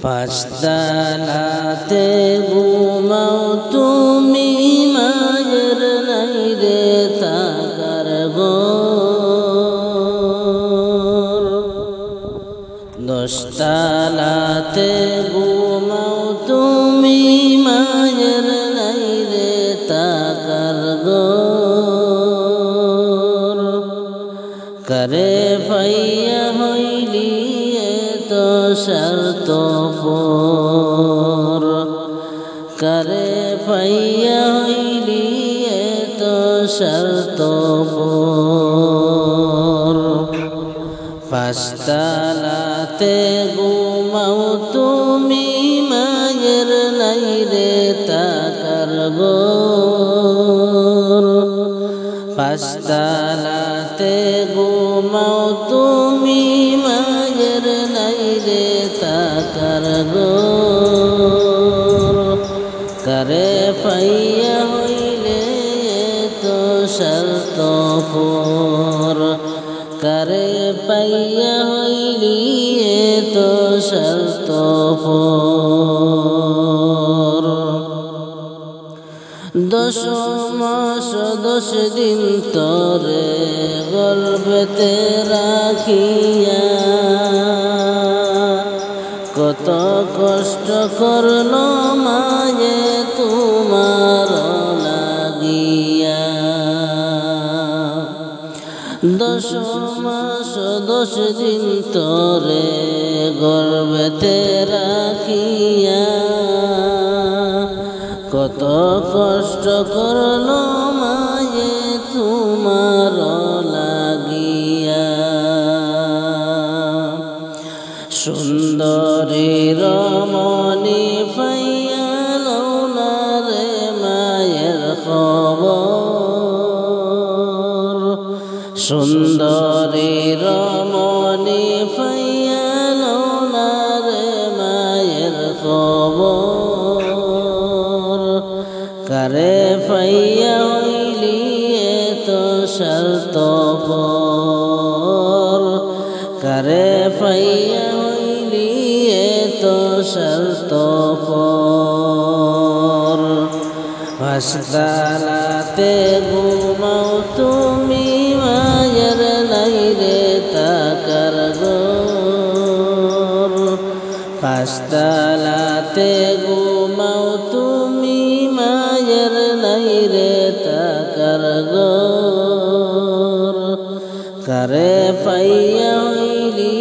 পাঁচতলাতে ঘুমাও তুমি মায়ের নাই রে থাকার ঘর। দশতলাতে ঘুমাও তুমি মায়ের নাই রে থাকার ঘর। করে পাইয়া হইলি এত স্বার্থপর, করে পাইয়া হইলি এত স্বার্থপর। পাঁচতলাতে ঘুমাও তুমি মায়ের নাই রে থাকার ঘর। পাঁচতলাতে ঘুমাও তুমি মায়ের নাই রে থাকার ঘর। করে পাইয়া হইলে এত স্বার্থপর, করে পাইয়া হইলি এত স্বার্থপর। 10 মাস 10 দিন তোরে গর্ভেতে রাখিয়া কত কষ্ট করল মায়ে তোমার লাগিয়া। 10 মাস 10 দিন তোরে গর্ভেতে রাখিয়া কত কষ্ট করল মায়ে তোমার লাগিয়া। সুন্দরী রমণী পাইয়া লও না রে মায়ের খবর। সুন্দরী রমণী পাইয়া লও না রে মায়ের খবর। করে পাইয়া হইলি এত স্বার্থপর, করে পাইয়া হইলি এত স্বার্থপর। পাঁচতলাতে ঘুমাও তুমি মায়ের নাই রে থাকার ঘর। পাঁচতলাতে ঘুমাও তুমি মায়ের নাই রে থাকার ঘর। করে পাইয়া হইলি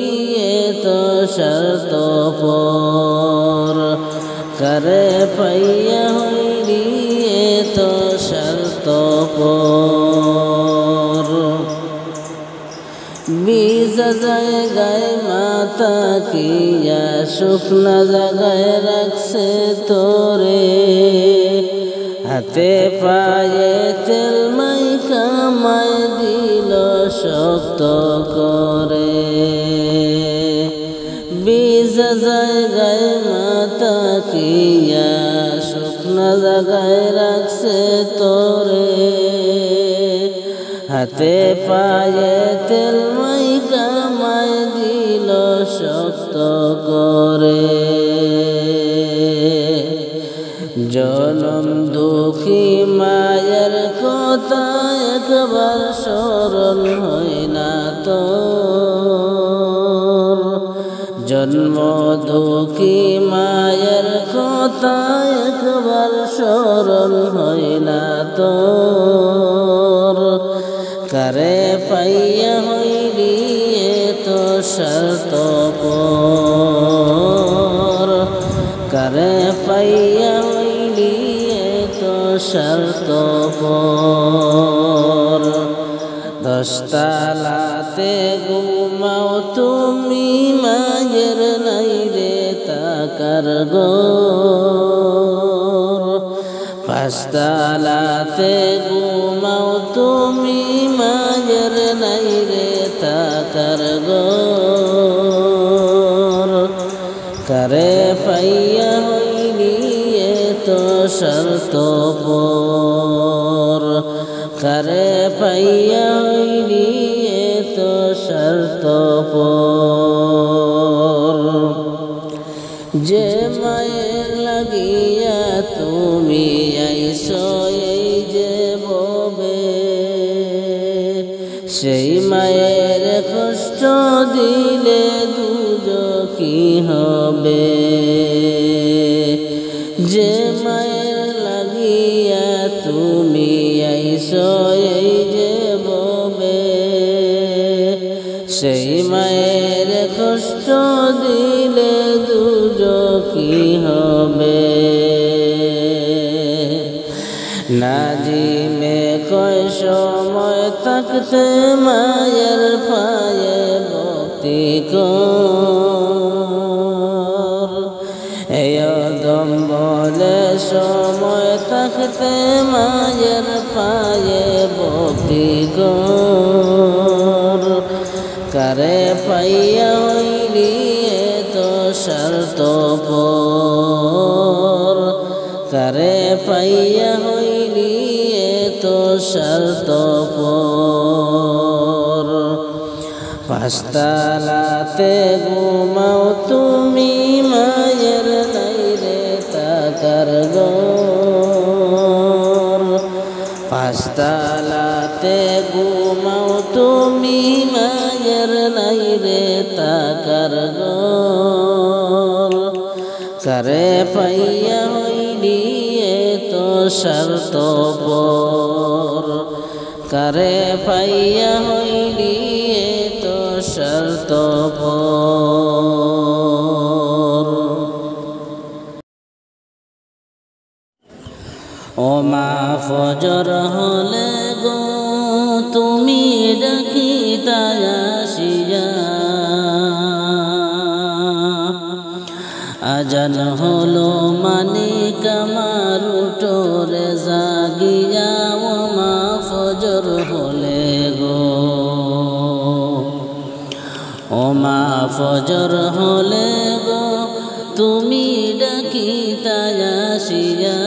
এত স্বার্থপর, করে পাইয়া হইলি এত স্বার্থপর। ভিজা জায়গায় মাথা কিয়া শুকনা জায়গায় রাখছে তোরে। হাতে পায়ে তেল মাইখা মাই দিল শক্ত করে। ভিজা জায়গায় মাথা কিয়া শুকনা জায়গায় রাখছে তোরে। হাতে পায়ে তেল মাইখা মাই দিল শক্ত করে। জনম দুঃখী মায়ের কথা একবার স্মরণ হয় না তোর। জন্ম দুঃখী মায়ের কথা একবার স্মরণ হয় না তোর। করে পাইয়া হইলি এত স্বার্থপর, করে পাইয়া হইলি এত স্বার্থপর। দশতলাতে ঘুমাও তুমি মায়ের নাই রে থাকার ঘর। পাঁচতলাতে ঘুমাও তুমি মায়ের নাই রে থাকার ঘর। করে পাইয়া হইলি এত স্বার্থপর, করে পাইয়া হইলি এত স্বার্থপর। যে মায়ের লাগিয়া তুমি আইছো এই যে ববে, সেই মায়ের কষ্ট দিলে দুজকি হবে। যে মায়ের লাগিয়া তুমি আইছো এই যে ববে, সেই মায়ের কষ্ট দিলে দুজকি হবে। নাজিমে কয় সময় থাকতে মায়ের পায়ে ভক্তি কর, এই দম বলে সময় থাকতে মায়ের পায়ে ভক্তি কর। কারে পাইয়া হইলি এত স্বার্থপর, কারে পাইয়া হইলি এত স্বার্থপর। পাঁচতলাতে ঘুমাও তুমি মায়ের নাইরে তাকার ঘর, পাঁচতলাতে ঘুমাও তুমি মায়ের নাইরে তাকার ঘর। কারে পাইয়া হইলি এত স্বার্থপর, কারে পাইয়া হইলি এত স্বার্থপর। ও মা ফজর হলে গো তুমি ডাকিতায় আসিয়া, আজান হলো মানিক আমার উঠোরে জাগিয়া। ও মা ফজর হলে গো, ও মা ফজর হলে গো তুমি ডাকিতায় আসিয়া,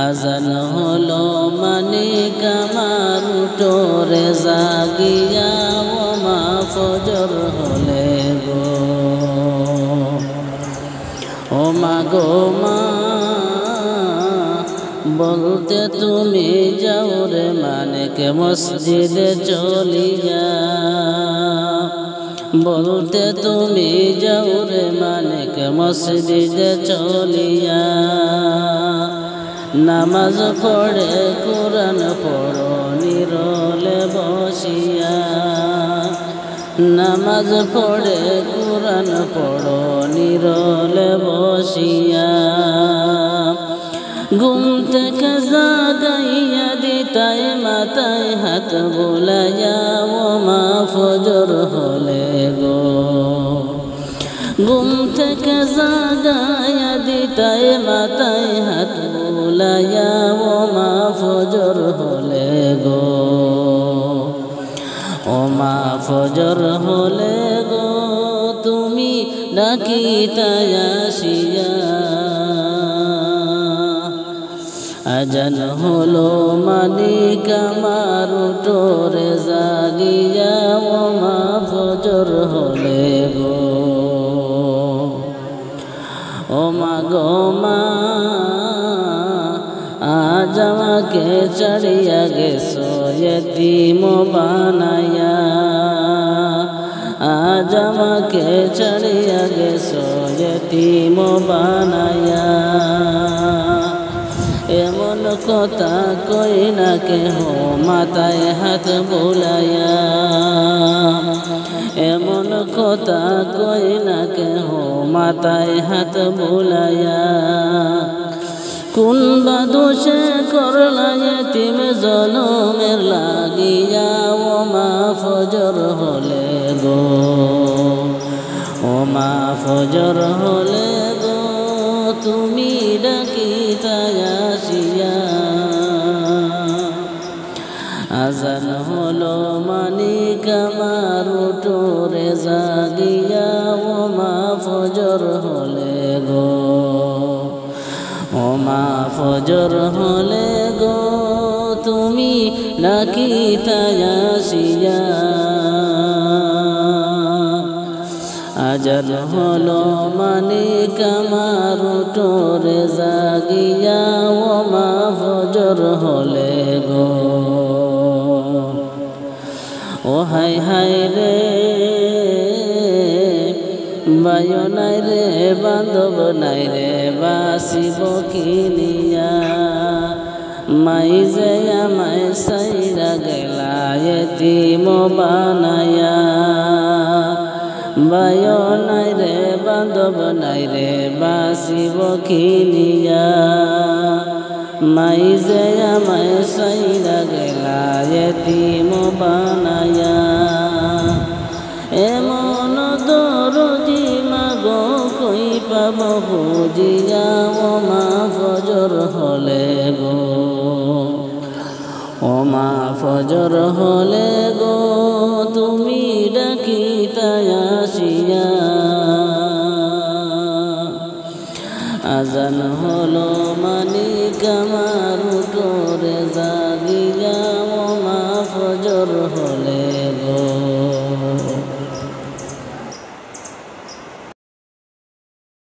আজান হলো মানিক আমার উঠোরে জাগিয়া। ও মা ফজর হলে গো, ও মা গো মা বলতে তুমি যাও রে মানিক মসজিদে চলিয়া, বলতে তুমি যাও রে মানিক মসজিদে চলিয়া। নামাজ পড়ে কোরআন পড়ো নিরলে বসিয়া, নামাজ পড়ে কোরআন পড়ো নিরলে বসিয়া। ঘুম থেকে জাগাইয়া দিতায় মাথায় হাত বুলাইয়া। ও মা ফজর হলে গো, ঘুম থেকে জাগাইয়া দিতায় মাথায় হাত বুলাইয়া। ও মা ফজর হলে গো, ও মা ফজর হলে গো তুমি ডাকিতায় আসিয়া, আজান হলো মানিক আমার উঠোরে জাগিয়া। ও মা ফজর হলে গো, ও মা গো মা আজ আমাকে ছাড়িয়া গেছো এতিম বানাইয়া, আজ আমাকে ছাড়িয়া গেছো এতিম বানাইয়া। এমন কথা কই না কেহ মাথায় হাত বুলাইয়া, এমন কথা কই না কেহ মাথায় হাত বুলাইয়া। কোন বাদোষে করলা এতিম জনমের লাগিয়া। ও মা ফজর হলে গো, ও মা ফজর হলে গো তুমি ডাকিতায় আসিয়া, আজান হলো মানিক আমার উঠোরে জাগিয়া। ও মা ফজর হলে গো, ও মা ফজর হলে গো তুমি ডাকিতায় আসিয়া, আজান হলো মানিক আমার উঠোরে জাগিয়া ও মা ফজর হলে গো ও হাই হাই রে বায়ু নাই রে বান্ধব নাই রে বাসিব কিনিয়া মাই যে আমায় সাইরা গেলা এতিম বানায়া বায়ু নাই রে বান্ধব নাই রে বাসিব কিনিয়া মাই যে আমায় সাইরা গেলা এতিম বানায়া এমন দরদি মাগো কই পাব বুঝিয়া ও মা ফজর হলে গো ও মা ফজর হলে গো তুমি ডাকিতায় আসিয়া আজান হলো মানিক আমার উঠোরে জাগিয়া ও মা ফজর হলে